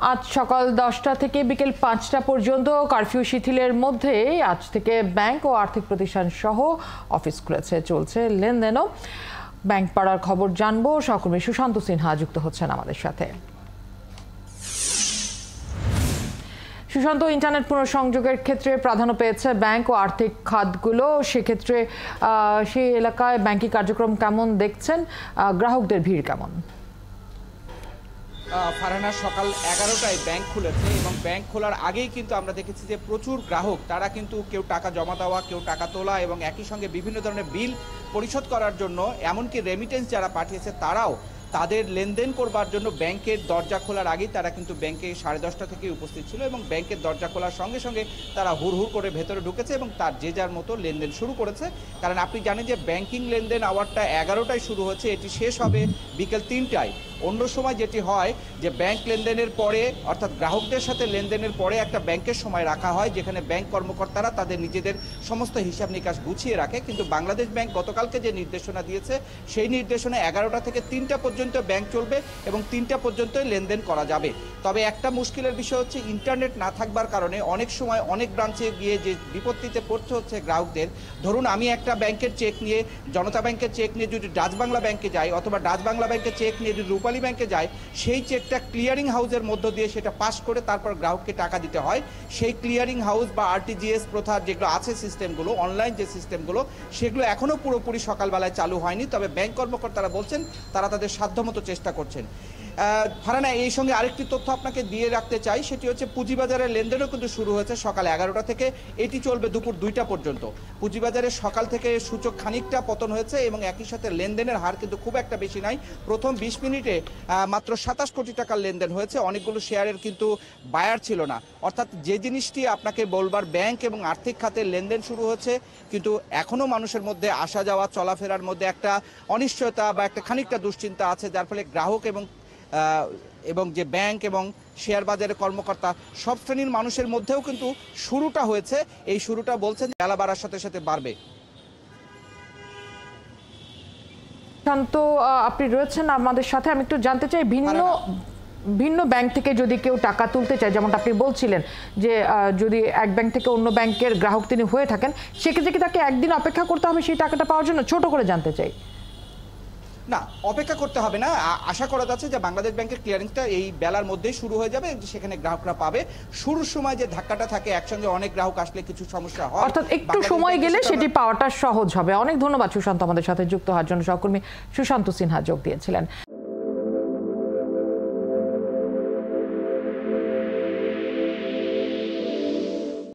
আজ সকাল 10টা থেকে বিকেল 5টা পর্যন্ত কারফিউ শিথিলের মধ্যে আজ থেকে ব্যাংক ও আর্থিক প্রতিষ্ঠান সহ অফিস খুলেছে, চলছে লেনদেনও। ব্যাংক পাড়ার খবর জানবো, সহকর্মী সুশান্ত সিনহা যুক্ত হচ্ছেন আমাদের সাথে। সুশান্ত, ইন্টারনেট পুনঃসংযোগের ক্ষেত্রে প্রাধান্য পেয়েছে ব্যাংক ও আর্থিক খাতগুলো, সেক্ষেত্রে সেই এলাকায় ব্যাংকিং কার্যক্রম কেমন দেখছেন, গ্রাহকদের ভিড় কেমন? ফারহানা, সকাল 11টায় ব্যাংক খুলেছে এবং ব্যাংক খোলার আগেই কিন্তু আমরা দেখেছি যে প্রচুর গ্রাহক তারা কিন্তু কেউ টাকা জমা দেওয়া, কেউ টাকা তোলা এবং একই সঙ্গে বিভিন্ন ধরনের বিল পরিশোধ করার জন্য, এমনকি রেমিটেন্স যারা পাঠিয়েছে তারাও তাদের লেনদেন করবার জন্য ব্যাংকের দরজা খোলার আগেই তারা কিন্তু ব্যাংকে 10:30 থেকে উপস্থিত ছিল এবং ব্যাংকের দরজা খোলার সঙ্গে সঙ্গে তারা হুড়হুড় করে ভেতরে ঢুকেছে এবং তার যে যার মতো লেনদেন শুরু করেছে। কারণ আপনি জানেন যে ব্যাংকিং লেনদেন আওয়ারটা 11টায় শুরু হচ্ছে, এটি শেষ হবে বিকেল 3টায়। অন্য সময় যেটি হয় যে ব্যাংক লেনদেনের পরে, অর্থাৎ গ্রাহকদের সাথে লেনদেনের পরে একটা ব্যাংকের সময় রাখা হয়, যেখানে ব্যাংক কর্মকর্তারা তাদের নিজেদের সমস্ত হিসাব নিকাশ গুছিয়ে রাখে। কিন্তু বাংলাদেশ ব্যাংক গতকালকে যে নির্দেশনা দিয়েছে সেই নির্দেশনা 11টা থেকে 3টা পর্যন্ত ব্যাংক চলবে এবং 3টা পর্যন্ত লেনদেন করা যাবে। তবে একটা মুশকিলের বিষয় হচ্ছে ইন্টারনেট না থাকবার কারণে অনেক সময় অনেক ব্রাঞ্চে গিয়ে যে বিপত্তিতে পড়তে হচ্ছে গ্রাহকদের। ধরুন আমি একটা ব্যাংকের চেক নিয়ে, জনতা ব্যাংকের চেক নিয়ে যদি ডাচ বাংলা ব্যাংকে যাই, অথবা ডাচ বাংলা ব্যাংকের চেক নিয়ে যদি রূপালী ব্যাংকে যায়, সেই চেকটা ক্লিয়ারিং হাউসের মধ্য দিয়ে সেটা পাস করে তারপর গ্রাহককে টাকা দিতে হয়। সেই ক্লিয়ারিং হাউস বা আরটিজিএস প্রথা যেগুলো আছে সিস্টেমগুলো, অনলাইন যে সিস্টেমগুলো, সেগুলো এখনও পুরোপুরি সকালবেলায় চালু হয়নি। তবে ব্যাংক কর্মকর্তারা বলছেন তারা তাদের সাধ্যমতো চেষ্টা করছেন। ফারহানা, এই সঙ্গে আরেকটি তথ্য আপনাকে দিয়ে রাখতে চাই, সেটি হচ্ছে পুঁজিবাজারের লেনদেনও কিন্তু শুরু হয়েছে সকাল 11টা থেকে, এটি চলবে দুপুর 2টা পর্যন্ত। পুঁজিবাজারে সকাল থেকে সূচক খানিকটা পতন হয়েছে এবং একই সাথে লেনদেনের হার কিন্তু খুব একটা বেশি নাই। প্রথম 20 মিনিটে মাত্র 27 কোটি টাকার লেনদেন হয়েছে। অনেকগুলো শেয়ারের কিন্তু বায়ার ছিল না। অর্থাৎ যে জিনিসটি আপনাকে বলবার, ব্যাংক এবং আর্থিক খাতের লেনদেন শুরু হচ্ছে, কিন্তু এখনও মানুষের মধ্যে আসা যাওয়া চলাফেরার মধ্যে একটা অনিশ্চয়তা বা একটা খানিকটা দুশ্চিন্তা আছে, যার ফলে গ্রাহক এবং যে ব্যাংক এবং শেয়ার বাজারের কর্মকর্তা সব শ্রেণীর মানুষের মধ্যেও কিন্তু শুরুটা হয়েছে। এই শুরুটা বলছেন বেলা বাড়ার সাথে সাথে বাড়বে। শান্ত, আপনি রয়েছেন আমাদের সাথে, আমি একটু জানতে চাই ভিন্ন ব্যাংক থেকে যদি কেউ টাকা তুলতে চায়, যেমনটা আপনি বলছিলেন যে যদি এক ব্যাংক থেকে অন্য ব্যাংকের গ্রাহক তিনি হয়ে থাকেন, সেক্ষেত্রে কি তাকে একদিন অপেক্ষা করতে হবে সেই টাকাটা পাওয়ার জন্য? ছোট করে জানতে চাই। না, অপেক্ষা করতে হবে না। আশা করা যাচ্ছে যে বাংলাদেশ ব্যাংকের ক্লিয়ারিংটা এই বেলার মধ্যেই শুরু হয়ে যাবে, সেখানে গ্রাহকরা পাবে। শুরুর সময় যে ধাক্কাটা থাকে, একসঙ্গে অনেক গ্রাহক আসলে কিছু সমস্যা হয়, অর্থাৎ একটু সময় গেলে সেটি পাওয়াটা সহজ হবে। অনেক ধন্যবাদ সুশান্ত, আমাদের সাথে যুক্ত হওয়ার জন্য। সহকর্মী সুশান্ত সিনহা যোগ দিয়েছিলেন।